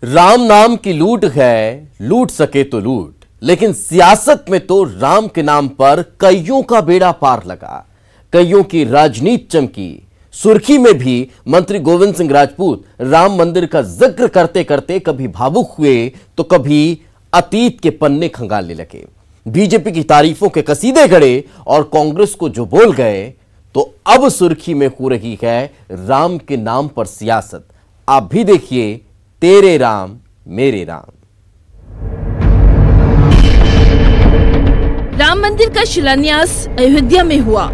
राम नाम की लूट है, लूट सके तो लूट, लेकिन सियासत में तो राम के नाम पर कईयों का बेड़ा पार लगा, कईयों की राजनीति चमकी। सुर्खी में भी मंत्री गोविंद सिंह राजपूत राम मंदिर का जिक्र करते करते कभी भावुक हुए तो कभी अतीत के पन्ने खंगालने लगे। बीजेपी की तारीफों के कसीदे गढ़े और कांग्रेस को जो बोल गए, तो अब सुर्खी में हो रही है राम के नाम पर सियासत। आप भी देखिए तेरे राम मेरे राम। राम मंदिर का शिलान्यास अयोध्या में हुआ,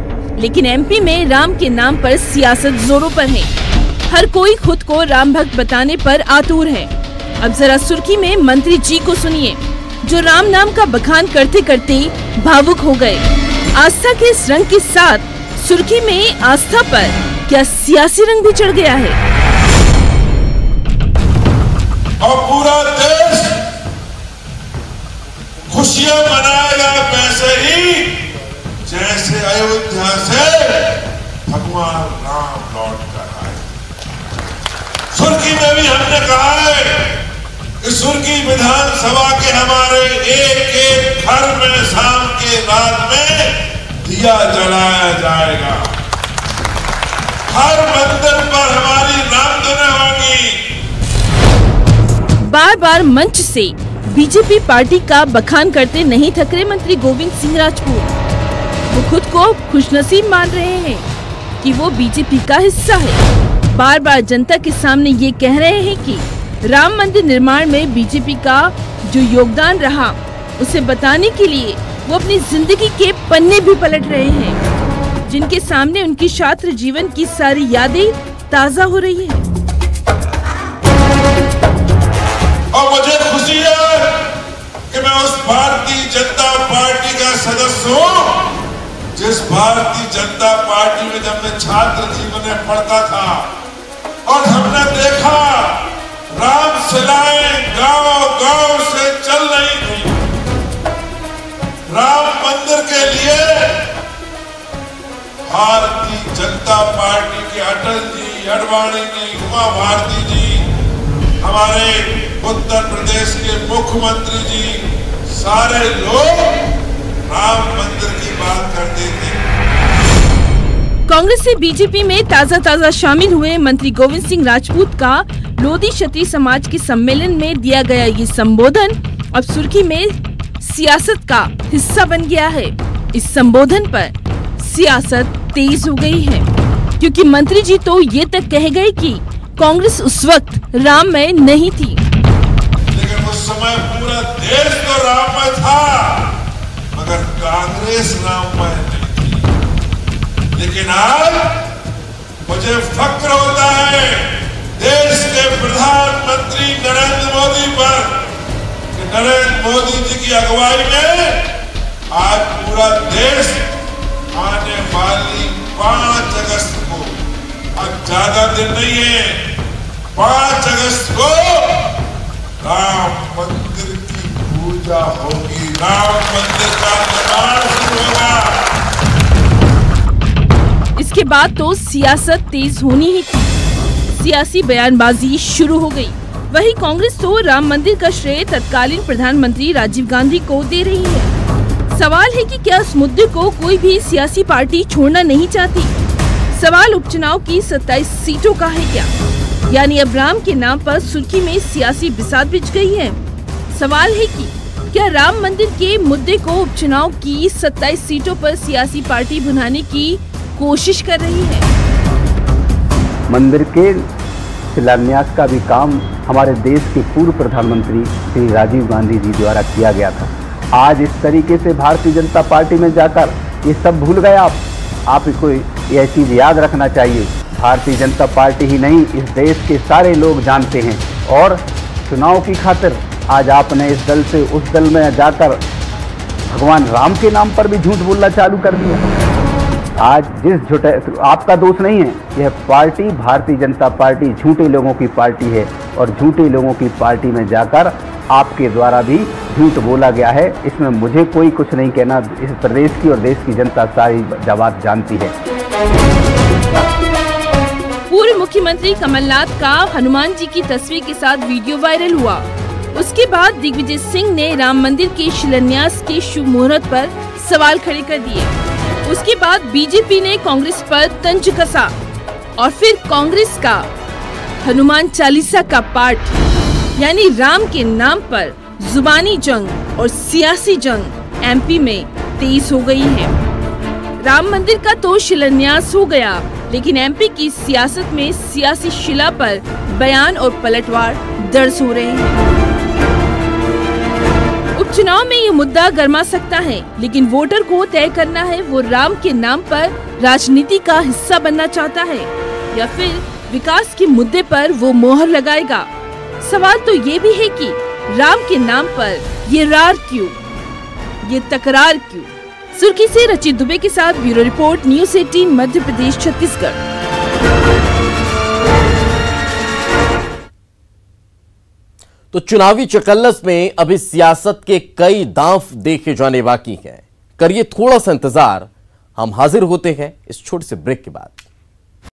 लेकिन एमपी में राम के नाम पर सियासत जोरों पर है। हर कोई खुद को राम भक्त बताने पर आतुर है। अब जरा सुर्खी में मंत्री जी को सुनिए, जो राम नाम का बखान करते करते भावुक हो गए। आस्था के इस रंग के साथ सुर्खी में आस्था पर क्या सियासी रंग भी चढ़ गया है? और पूरा देश खुशियां मनाएगा वैसे ही जैसे अयोध्या से भगवान राम लौट कर आए। सुर्खी में भी हमने कहा है कि सुर्खी विधानसभा के हमारे एक एक घर में शाम के रात में दिया जलाया जाएगा। हर मंदिर पर हमारी रामधुनें होंगी। बार बार मंच से बीजेपी पार्टी का बखान करते नहीं थक रहे मंत्री गोविंद सिंह राजपूत। वो खुद को खुशनसीब मान रहे हैं कि वो बीजेपी का हिस्सा है। बार बार जनता के सामने ये कह रहे हैं कि राम मंदिर निर्माण में बीजेपी का जो योगदान रहा, उसे बताने के लिए वो अपनी जिंदगी के पन्ने भी पलट रहे हैं, जिनके सामने उनकी छात्र जीवन की सारी यादें ताजा हो रही है। और मुझे खुशी है कि मैं उस भारतीय जनता पार्टी का सदस्य हूँ जिस भारतीय जनता पार्टी में जब मैं छात्र जीवन में पढ़ता था और हमने देखा राम शिलाएं गांव-गांव से चल रही थी। राम मंदिर के लिए भारतीय जनता पार्टी के अटल जी, अडवाणी जी, उमा भारती जी, हमारे उत्तर प्रदेश के मुख्यमंत्री जी, सारे लोग राम मंदिर की बात करते थे। कांग्रेस से बीजेपी में ताजा शामिल हुए मंत्री गोविंद सिंह राजपूत का लोधी क्षत्रिय समाज के सम्मेलन में दिया गया ये संबोधन अब सुर्खी में सियासत का हिस्सा बन गया है। इस संबोधन पर सियासत तेज हो गई है, क्योंकि मंत्री जी तो ये तक कह गए कि कांग्रेस उस वक्त राम में नहीं थी। लेकिन उस समय पूरा देश तो राम में था, मगर कांग्रेस राम में नहीं थी। लेकिन आज मुझे फक्र होता है देश के प्रधानमंत्री नरेंद्र मोदी पर कि नरेंद्र मोदी जी की अगुवाई में आज पूरा देश आने वाली 5 अगस्त को, अब ज्यादा दिन नहीं है, 5 अगस्त को राम मंदिर की पूजा होगी, राम मंदिर का निर्माण शुरू होगा। इसके बाद तो सियासत तेज होनी ही थी। सियासी बयानबाजी शुरू हो गई। वही कांग्रेस तो राम मंदिर का श्रेय तत्कालीन प्रधानमंत्री राजीव गांधी को दे रही है। सवाल है कि क्या इस मुद्दे को कोई भी सियासी पार्टी छोड़ना नहीं चाहती? सवाल उपचुनाव की 27 सीटों का है क्या? यानी अब राम के नाम पर सुर्खी में सियासी बिसात बिछ गई है। सवाल है कि क्या राम मंदिर के मुद्दे को उपचुनाव की 27 सीटों पर सियासी पार्टी भुनाने की कोशिश कर रही है? मंदिर के शिलान्यास का भी काम हमारे देश के पूर्व प्रधानमंत्री श्री राजीव गांधी जी द्वारा किया गया था। आज इस तरीके से भारतीय जनता पार्टी में जाकर ये सब भूल गए आप इसको यह चीज़ याद रखना चाहिए। भारतीय जनता पार्टी ही नहीं, इस देश के सारे लोग जानते हैं। और चुनाव की खातिर आज आपने इस दल से उस दल में जाकर भगवान राम के नाम पर भी झूठ बोलना चालू कर दिया। आज जिस झूठे, आपका दोष नहीं है, यह पार्टी भारतीय जनता पार्टी झूठे लोगों की पार्टी है और झूठे लोगों की पार्टी में जाकर आपके द्वारा भी झूठ बोला गया है। इसमें मुझे कोई कुछ नहीं कहना, इस प्रदेश की और देश की जनता सारी बात जानती है। पूर्व मुख्यमंत्री कमलनाथ का हनुमान जी की तस्वीर के साथ वीडियो वायरल हुआ। उसके बाद दिग्विजय सिंह ने राम मंदिर के शिलान्यास के शुभ मुहूर्त पर सवाल खड़े कर दिए। उसके बाद बीजेपी ने कांग्रेस पर तंज कसा और फिर कांग्रेस का हनुमान चालीसा का पाठ यानी राम के नाम पर जुबानी जंग और सियासी जंग एमपी में तेज हो गई है। राम मंदिर का तो शिलान्यास हो गया, लेकिन एमपी की सियासत में सियासी शिला पर बयान और पलटवार दर्ज हो रहे हैं। उपचुनाव में ये मुद्दा गर्मा सकता है, लेकिन वोटर को तय करना है वो राम के नाम पर राजनीति का हिस्सा बनना चाहता है या फिर विकास के मुद्दे पर वो मोहर लगाएगा। सवाल तो ये भी है कि राम के नाम पर ये रार क्यों, ये तकरार क्यों। सुर्खी से रचित दुबे के साथ bureau report, news 18 Madhya Pradesh Chhattisgarh. तो चुनावी चकल्लस में अभी सियासत के कई दांव देखे जाने बाकी हैं। करिए थोड़ा सा इंतजार, हम हाजिर होते हैं इस छोटे से ब्रेक के बाद।